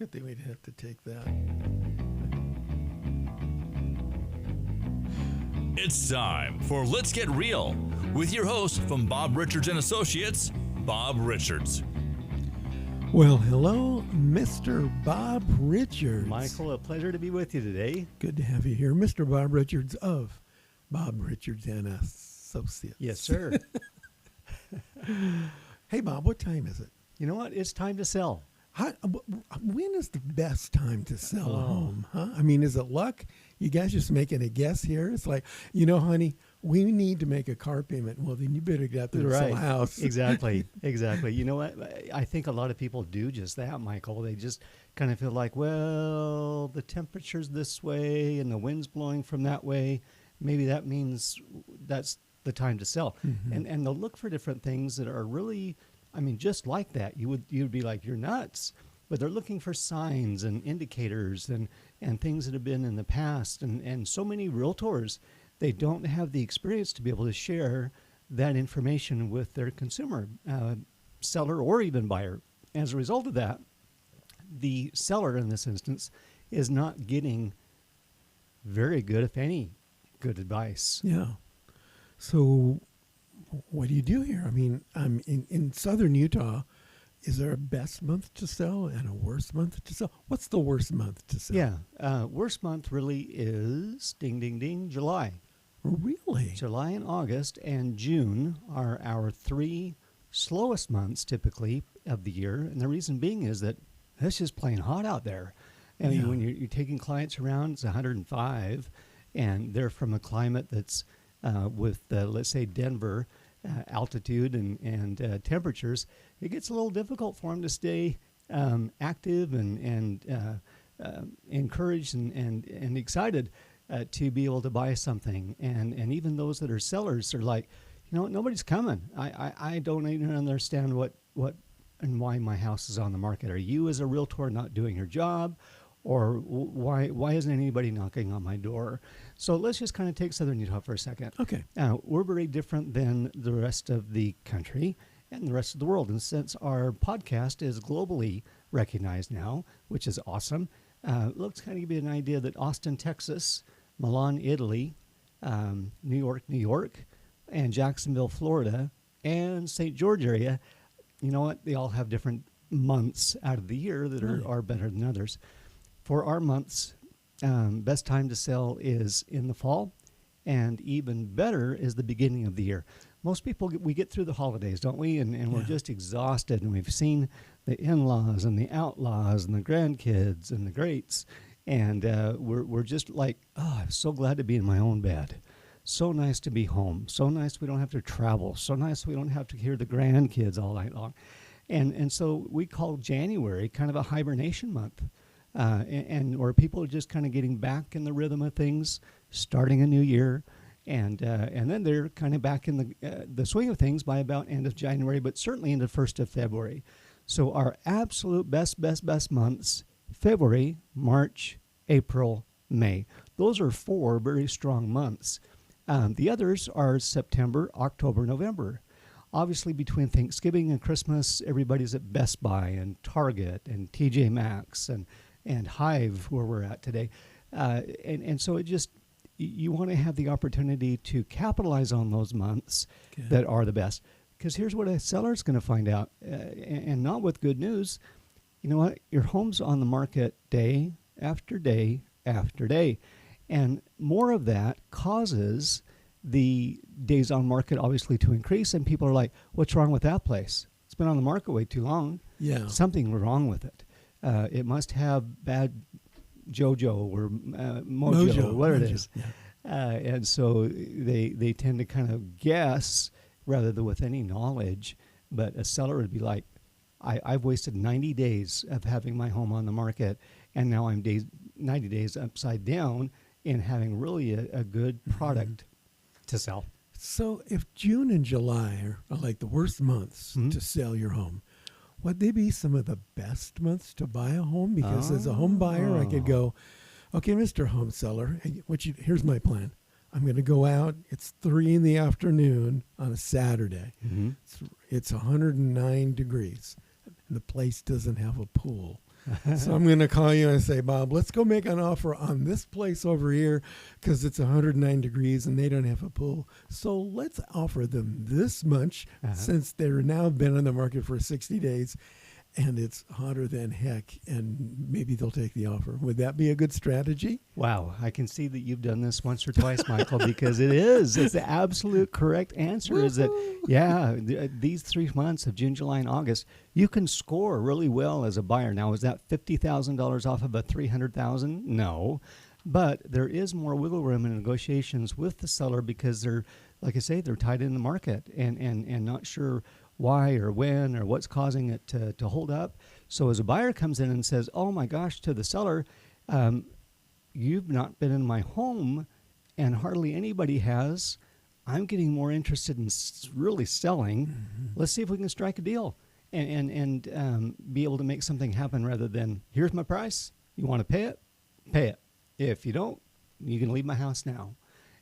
Good thing we'd have to take that. It's time for Let's Get Real with your host from Bob Richards and Associates, Bob Richards. Well, hello, Mr. Bob Richards. Michael, a pleasure to be with you today. Good to have you here. Mr. Bob Richards of Bob Richards and Associates. Yes, sir. Hey, Bob, what time is it? You know what? It's time to sell. When is the best time to sell a home? Huh? I mean, is it luck? You guys just making a guess here? It's like, honey, we need to make a car payment. Well, then you better get out there and sell a house. Exactly. You know what? I think a lot of people do just that, Michael. They just kind of feel like, well, the temperature's this way and the wind's blowing from that way. Maybe that means that's the time to sell. Mm-hmm. And they'll look for different things that are really, just like that. You'd be like, you're nuts. But they're looking for signs and indicators and things that have been in the past. And so many realtors, they don't have the experience to be able to share that information with their consumer, seller or even buyer. As a result of that, the seller in this instance is not getting very good, if any, good advice. Yeah. So what do you do here? In southern Utah, is there a best month to sell and a worst month to sell? What's the worst month to sell? Yeah. Worst month really is, ding, ding, ding, July. Really? July and August and June are our three slowest months typically of the year. And the reason being is that it's just plain hot out there. And when you're taking clients around, it's 105, and they're from a climate that's with, let's say, Denver altitude and temperatures. It gets a little difficult for them to stay active and encouraged and excited to be able to buy something. And even those that are sellers are like, nobody's coming. I don't even understand what and why my house is on the market. Are you as a realtor not doing your job? Or why isn't anybody knocking on my door? So let's just kind of take Southern Utah for a second. Okay. We're very different than the rest of the country and the rest of the world. And since our podcast is globally recognized now, which is awesome, let's kind of give you an idea that Austin, Texas, Milan, Italy, New York, and Jacksonville, Florida, and St. George area, you know what? They all have different months out of the year that are better than others. For our months, best time to sell is in the fall, and even better is the beginning of the year. Most people, we get through the holidays, don't we? And we're just exhausted, and we've seen the in-laws and the outlaws and the grandkids and the greats, and we're just like, I'm so glad to be in my own bed. So nice to be home. So nice we don't have to travel. So nice we don't have to hear the grandkids all night long. And so we call January kind of a hibernation month. Or people are just kind of getting back in the rhythm of things, starting a new year, and then they're kind of back in the swing of things by about end of January, but certainly into 1st of February. So our absolute best months, February, March, April, May. Those are 4 very strong months. The others are September, October, November. Obviously, between Thanksgiving and Christmas, everybody's at Best Buy and Target and TJ Maxx and Hive, where we're at today. And so it just, you want to have the opportunity to capitalize on those months that are the best. Because here's what a seller's going to find out, and not with good news. You know what? Your home's on the market day after day after day. And more of that causes the days on market obviously to increase, and people are like, what's wrong with that place? It's been on the market way too long. Yeah. Something wrong with it. It must have bad JoJo or Mojo, whatever it is. Yeah. And so they tend to kind of guess rather than with any knowledge. But a seller would be like, I've wasted 90 days of having my home on the market, and now I'm 90 days upside down in having really a good product to sell. So if June and July are like the worst months to sell your home, would they be some of the best months to buy a home? Because as a home buyer, I could go, okay, Mr. Home Seller, here's my plan. I'm going to go out. It's 3 p.m. on a Saturday. Mm-hmm. It's 109 degrees. The place doesn't have a pool. So I'm going to call you and say, Bob, let's go make an offer on this place over here because it's 109 degrees and they don't have a pool. So let's offer them this much since they're now been on the market for 60 days and it's hotter than heck, and maybe they'll take the offer. Would that be a good strategy? Wow, I can see that you've done this once or twice, Michael, because it is. It's the absolute correct answer. Is that, yeah, these 3 months of June, July, and August, you can score really well as a buyer. Now, is that $50,000 off of a $300,000? No, but there is more wiggle room in negotiations with the seller because they're, like I say, they're tied in the market and not sure why or when or what's causing it to hold up. So as a buyer comes in and says, oh my gosh, to the seller, you've not been in my home and hardly anybody has. I'm getting more interested in really selling. Mm-hmm. Let's see if we can strike a deal and be able to make something happen rather than, here's my price. You want to pay it? Pay it. If you don't, you can leave my house now.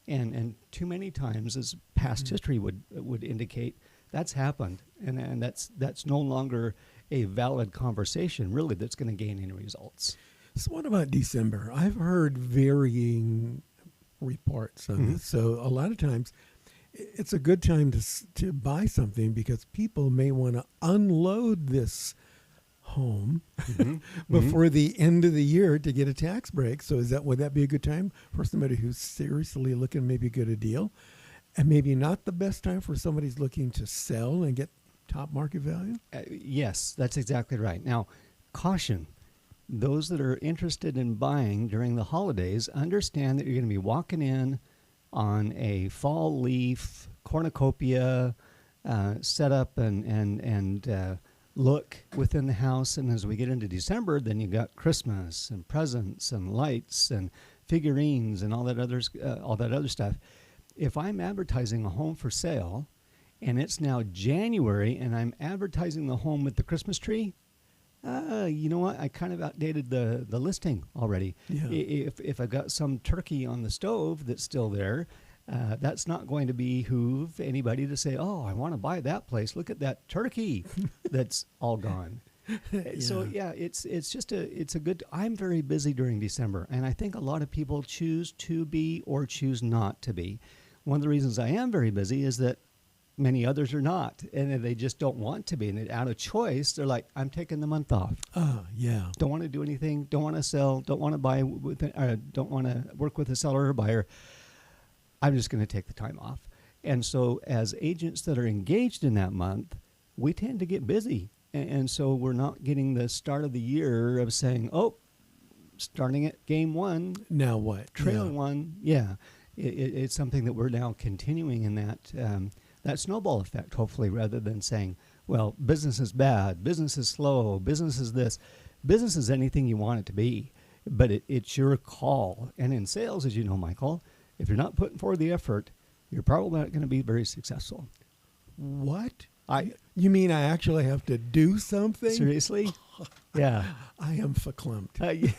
And too many times, as past history would indicate, that's happened, and that's no longer a valid conversation, really, that's going to gain any results. So what about December? I've heard varying reports on this. So a lot of times it's a good time to buy something because people may want to unload this home before the end of the year to get a tax break. So would that be a good time for somebody who's seriously looking maybe get a deal? And maybe not the best time for somebody who's looking to sell and get top market value? Yes, that's exactly right. Now, caution. Those that are interested in buying during the holidays, understand that you're going to be walking in on a fall leaf cornucopia setup and look within the house. And as we get into December, then you got Christmas and presents and lights and figurines and all that other stuff. If I'm advertising a home for sale and it's now January and I'm advertising the home with the Christmas tree, you know what? I kind of outdated the listing already. Yeah. If I've got some turkey on the stove that's still there, that's not going to behoove anybody to say, oh, I want to buy that place. Look at that turkey that's all gone. So yeah, it's a good. I'm very busy during December, and I think a lot of people choose to be or choose not to be. One of the reasons I am very busy is that many others are not, and they just don't want to be. And out of choice, they're like, I'm taking the month off. Yeah. Don't want to do anything. Don't want to sell. Don't want to buy. Don't want to work with a seller or buyer. I'm just going to take the time off. And so as agents that are engaged in that month, we tend to get busy. And so we're not getting the start of the year of saying, oh, starting at game one. Now what? Trail one. Yeah. It's something that we're now continuing in that snowball effect, hopefully, rather than saying, well, business is bad, business is slow, business is this. Business is anything you want it to be, but it's your call. And in sales, as you know, Michael, if you're not putting forward the effort, you're probably not going to be very successful. What? You mean I actually have to do something? Seriously? Yeah. I am verklempt.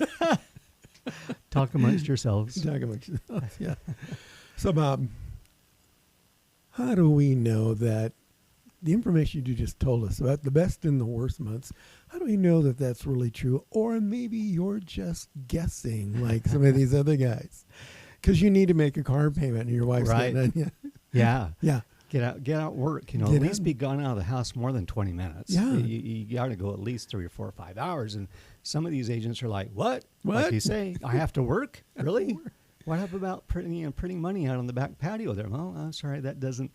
Talk amongst yourselves. Talk amongst yourselves, yeah. So, Bob, how do we know that the information you just told us about the best and the worst months, how do we know that that's really true? Or maybe you're just guessing like some of these other guys. Because you need to make a car payment and your wife's right. getting on you. Yeah. Yeah. Get out, work. At least be gone out of the house more than 20 minutes. Yeah. You got to go at least 3 or 4 or 5 hours. And some of these agents are like, what? Like you say, I have to work? Really? What about printing money out on the back patio there? Well, I'm sorry, that doesn't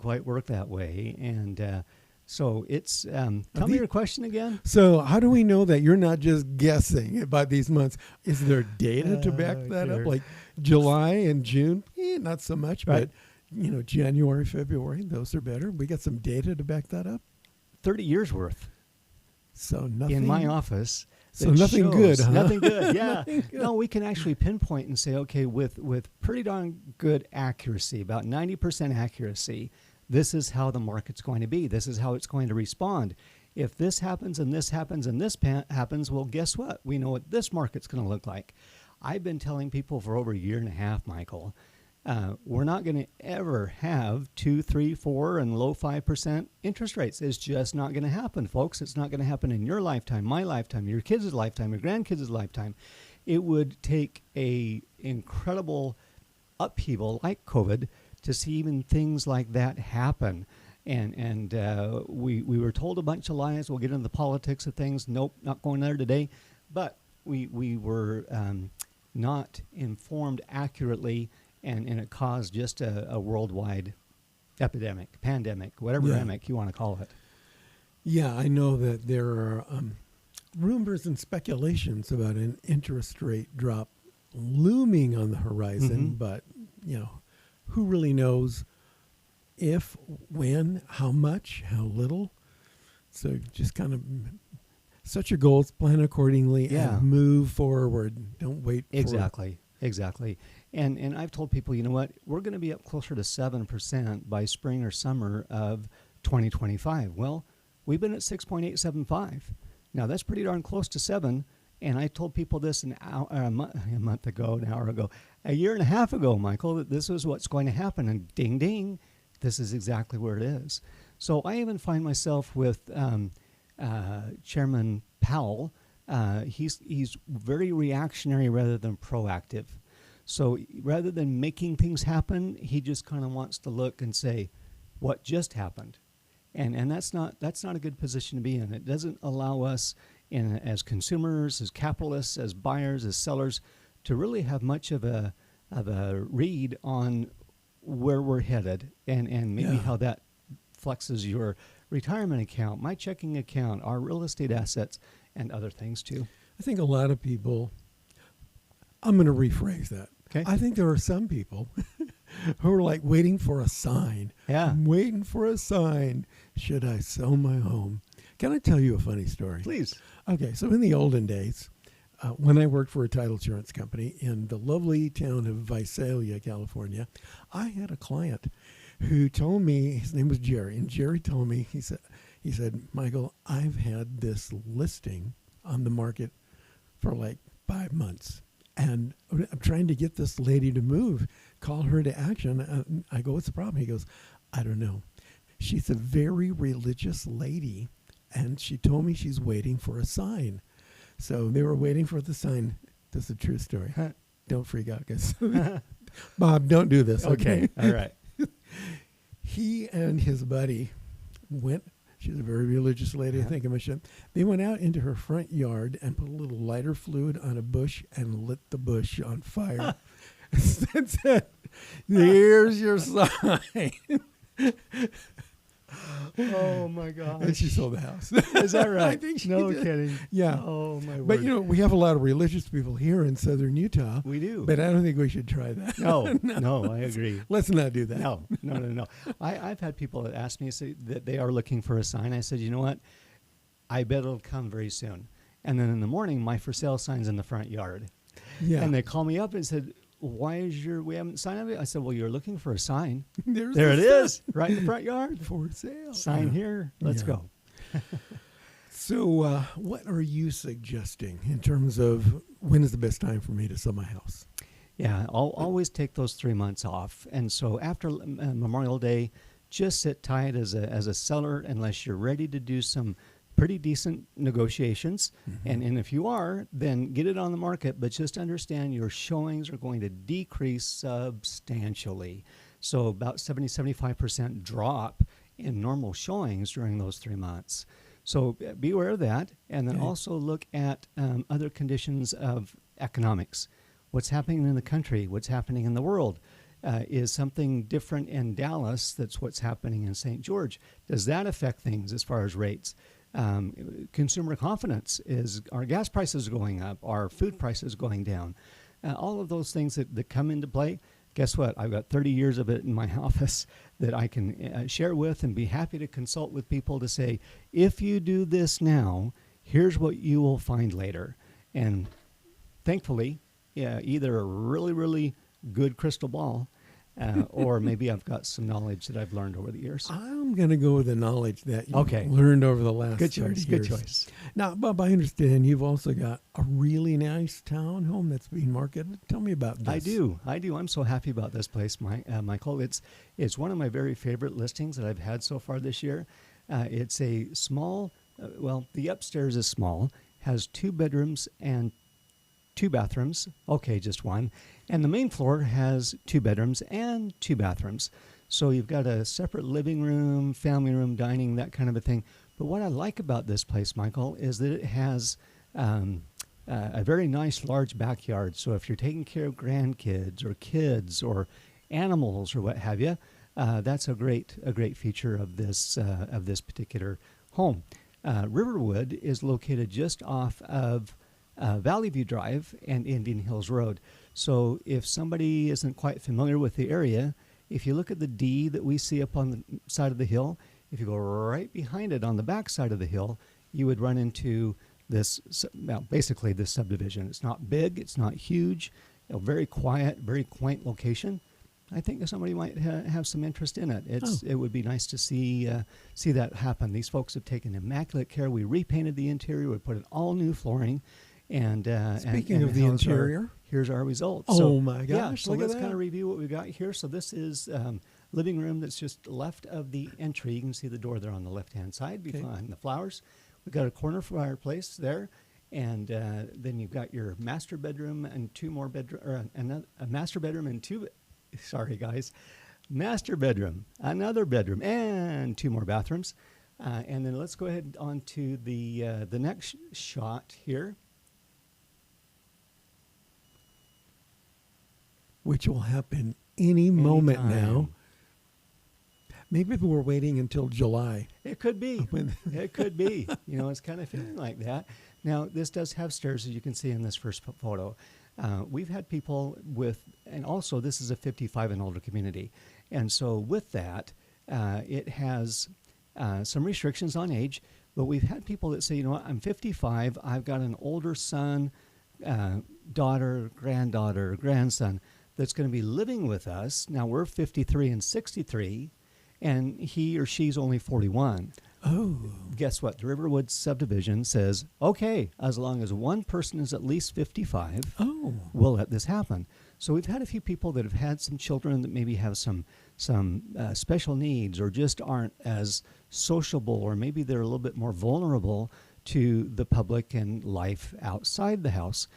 quite work that way. And so it's, tell me your question again. So how do we know that you're not just guessing about these months? Is there data to back that up? Like July and June? Not so much, right. But January, February, those are better. We got some data to back that up. 30 years worth. So nothing in my office. So nothing good, huh? Nothing good. Yeah. Nothing good. No, we can actually pinpoint and say, okay, with pretty darn good accuracy, about 90% accuracy, this is how the market's going to be. This is how it's going to respond. If this happens and this happens and this happens, well, guess what? We know what this market's going to look like. I've been telling people for over a year and a half, Michael, we're not going to ever have 2, 3, 4, and low 5% interest rates. It's just not going to happen, folks. It's not going to happen in your lifetime, my lifetime, your kids' lifetime, your grandkids' lifetime. It would take a incredible upheaval like COVID to see even things like that happen. And we were told a bunch of lies. We'll get into the politics of things. Nope, not going there today. But we were not informed accurately, and it caused just a worldwide epidemic, pandemic, whatever epidemic you want to call it. Yeah, I know that there are rumors and speculations about an interest rate drop looming on the horizon, but, who really knows if, when, how much, how little? So just kind of set your goals, plan accordingly, and move forward. Don't wait for Exactly. And I've told people, you know what, we're going to be up closer to 7% by spring or summer of 2025. Well, we've been at 6.875. Now, that's pretty darn close to 7. And I told people this a month ago, an hour ago, a year and a half ago, Michael, that this is what's going to happen. And ding, ding, this is exactly where it is. So I even find myself with Chairman Powell. He's very reactionary rather than proactive. So rather than making things happen, he just kind of wants to look and say, what just happened? And that's not a good position to be in. It doesn't allow us as consumers, as capitalists, as buyers, as sellers, to really have much of a read on where we're headed and maybe how that flexes your retirement account, my checking account, our real estate assets, and other things too. I think a lot of people, I'm going to rephrase that. Okay. I think there are some people who are like waiting for a sign. Yeah. I'm waiting for a sign. Should I sell my home? Can I tell you a funny story? Please. Okay, so in the olden days, when I worked for a title insurance company in the lovely town of Visalia, California, I had a client who told me, his name was Jerry, and Jerry told me, he said, Michael, I've had this listing on the market for like 5 months, and I'm trying to get this lady to move, call her to action. I go, what's the problem? He goes, I don't know. She's a very religious lady, and she told me she's waiting for a sign. So they were waiting for the sign. This is a true story. Don't freak out, guys. Bob, don't do this. Okay. All right. He and his buddy went. She's a very religious lady, I think I mentioned. They went out into her front yard and put a little lighter fluid on a bush and lit the bush on fire. That's it. Here's your sign. Oh my gosh. And she sold the house. Is that right? I think she no did. kidding. Yeah. Oh my word. But we have a lot of religious people here in southern Utah. We do. But I don't think we should try that. No, I agree. Let's not do that. No. I've had people that ask me say that they are looking for a sign. I said, you know what? I bet it'll come very soon. And then in the morning, my for sale sign's in the front yard. Yeah. And they call me up and said, why is we haven't signed it? I said, well, you're looking for a sign. There it is, right in the front yard. For sale. Sign here. Let's go. So what are you suggesting in terms of when is the best time for me to sell my house? Yeah, I'll always take those 3 months off. And so after Memorial Day, just sit tight as a seller unless you're ready to do some pretty decent negotiations. Mm-hmm. And if you are, then get it on the market, but just understand your showings are going to decrease substantially. So about 70-75% drop in normal showings during those 3 months. So be aware of that. And then also look at other conditions of economics. What's happening in the country? What's happening in the world? Is something different in Dallas that's what's happening in St. George? Does that affect things as far as rates? Consumer confidence, is our gas prices going up, our food prices going down, all of those things that come into play. Guess what? I've got 30 years of it in my office that I can share with and be happy to consult with people to say, if you do this now, here's what you will find later. And thankfully, either a really, really good crystal ball or maybe I've got some knowledge that I've learned over the years. I'm going to go with the knowledge that you Okay. learned over the last Good 30 choice. years. Good choice. Now, Bob, I understand you've also got a really nice townhome that's being marketed. Tell me about this. I do. I'm so happy about this place, Michael. It's one of my very favorite listings that I've had so far this year. It's a small, the upstairs is small, has 2 bedrooms and 2 bathrooms. Okay, just one. And the main floor has 2 bedrooms and 2 bathrooms. So you've got a separate living room, family room, dining, that kind of a thing. But what I like about this place, Michael, is that it has a very nice large backyard. So if you're taking care of grandkids or kids or animals or what have you, that's a great feature of this particular home. Riverwood is located just off of Valley View Drive and Indian Hills Road. So if somebody isn't quite familiar with the area, if you look at the D that we see up on the side of the hill, if you go right behind it on the back side of the hill, you would run into this, basically this subdivision. It's not big, it's not huge, a very quiet, very quaint location. I think that somebody might have some interest in it. It would be nice to see that happen. These folks have taken immaculate care. We repainted the interior. We put in all new flooring. And speaking of the interior, here's our results. Oh my gosh! Yeah, so look let's at that. kind of review what we've got here. So this is living room that's just left of the entry. You can see the door there on the left-hand side behind the flowers. We've got a corner fireplace there, and then you've got your master bedroom and 2 more bedroom, or a master bedroom and 2. Sorry, guys, master bedroom, another bedroom, and 2 more bathrooms. And then let's go ahead on to the next shot here. Which will happen any moment Anytime. now. Maybe if we're waiting until July. It could be. It could be. It's kind of feeling like that. Now, this does have stairs, as you can see in this first photo. We've had people and also this is a 55 and older community. And so with that, it has some restrictions on age, but we've had people that say, you know what, I'm 55, I've got an older son, daughter, granddaughter, grandson that's going to be living with us. Now we're 53 and 63, and he or she's only 41. Oh. Guess what? The Riverwood subdivision says, okay, as long as one person is at least 55, we'll let this happen. So we've had a few people that have had some children that maybe have some special needs or just aren't as sociable, or maybe they're a little bit more vulnerable to the public and life outside the house.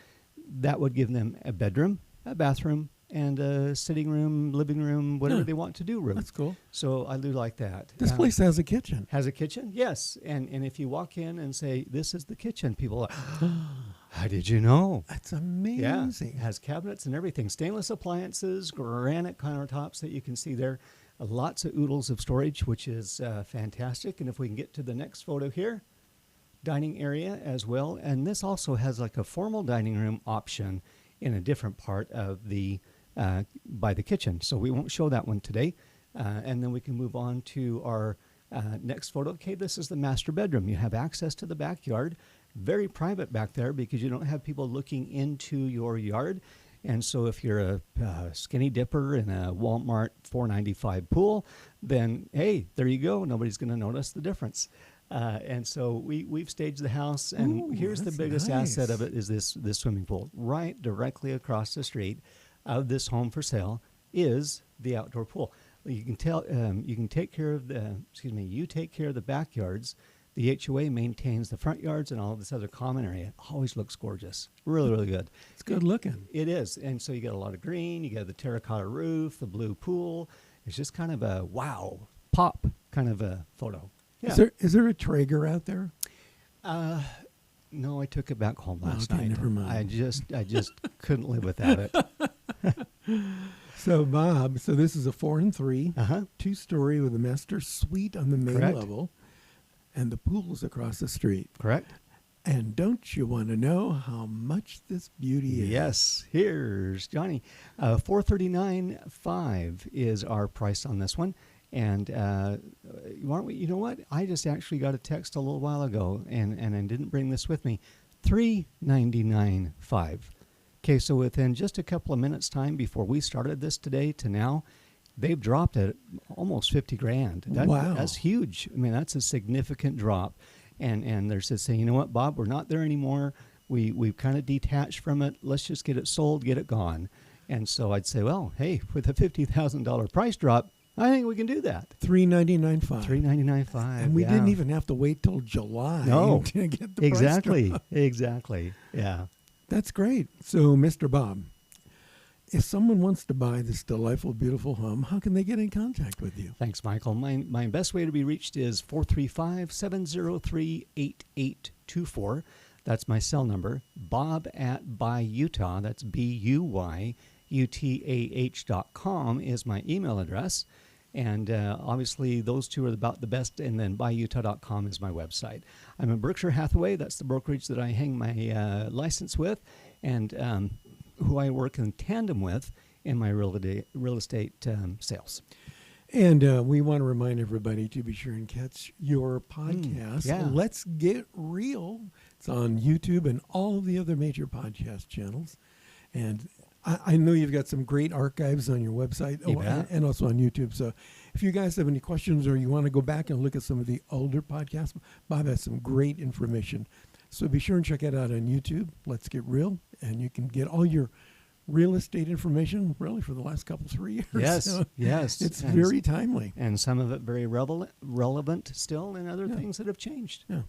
That would give them a bedroom, a bathroom, and a sitting room, living room, whatever they want to do room. That's cool. So I do like that. This place has a kitchen. Has a kitchen? Yes. And if you walk in and say, this is the kitchen, people are, how did you know? That's amazing. Yeah. It has cabinets and everything. Stainless appliances, granite countertops that you can see there. Lots of oodles of storage, which is fantastic. And if we can get to the next photo here, dining area as well. And this also has like a formal dining room option in a different part of the by the kitchen. So we won't show that one today. And then we can move on to our next photo. Okay, this is the master bedroom. You have access to the backyard. Very private back there because you don't have people looking into your yard. And so if you're a skinny dipper in a Walmart $4.95 pool, then, hey, there you go. Nobody's going to notice the difference. And so we've staged the house, and here's the biggest asset of it is this swimming pool. Right directly across the street of this home for sale is the outdoor pool. You can tell you can take care of you take care of the backyards. The HOA maintains the front yards and all of this other common area. It always looks gorgeous. Really, really good. It's good looking. It is. And so you get a lot of green, you get the terracotta roof, the blue pool. It's just kind of a wow, pop kind of a photo. Yeah. Is there a Traeger out there? No, I took it back home last Okay, night. never mind. I just couldn't live without it. So, Bob, this is a 4 and 3, Uh-huh. 2-story with a master suite on the main Correct. level, and the pool's across the street. Correct? And don't you want to know how much this beauty is? Yes. Here's Johnny. $439.5 is our price on this one. And you know what? I just actually got a text a little while ago, and I didn't bring this with me. $399.5. Okay, so within just a couple of minutes' time before we started this today to now, they've dropped it almost 50 grand. Wow. That's huge. I mean, that's a significant drop. And they're just saying, you know what, Bob, we're not there anymore. We've kind of detached from it. Let's just get it sold, get it gone. And so I'd say, well, hey, with a $50,000 price drop, I think we can do that. $399.5. $399.5. And we didn't even have to wait till July to get the exactly, price drop. Exactly. Yeah. That's great. So, Mr. Bob, if someone wants to buy this delightful, beautiful home, how can they get in contact with you? Thanks, Michael. My best way to be reached is 435-703-8824. That's my cell number. Bob at BuyUtah, that's BUYUTAH.com is my email address. And obviously, those two are about the best. And then BuyUtah.com is my website. I'm in Berkshire Hathaway. That's the brokerage that I hang my license with, and who I work in tandem with in my real estate sales. And we want to remind everybody to be sure and catch your podcast. Yeah. Let's Get Real. It's on YouTube and all of the other major podcast channels. And I know you've got some great archives on your website and also on YouTube. So if you guys have any questions or you want to go back and look at some of the older podcasts, Bob has some great information. So be sure and check it out on YouTube. Let's Get Real. And you can get all your real estate information really for the last 3 years. Yes, So yes. It's very timely. And some of it very relevant still, and other things that have changed. Yeah.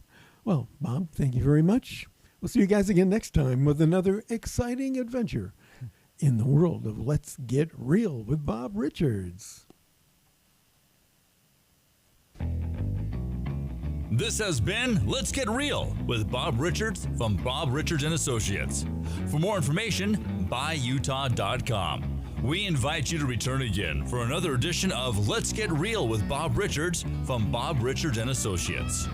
Well, Bob, thank you very much. We'll see you guys again next time with another exciting adventure in the world of Let's Get Real with Bob Richards. This has been Let's Get Real with Bob Richards from Bob Richards & Associates. For more information, BuyUtah.com. We invite you to return again for another edition of Let's Get Real with Bob Richards from Bob Richards & Associates.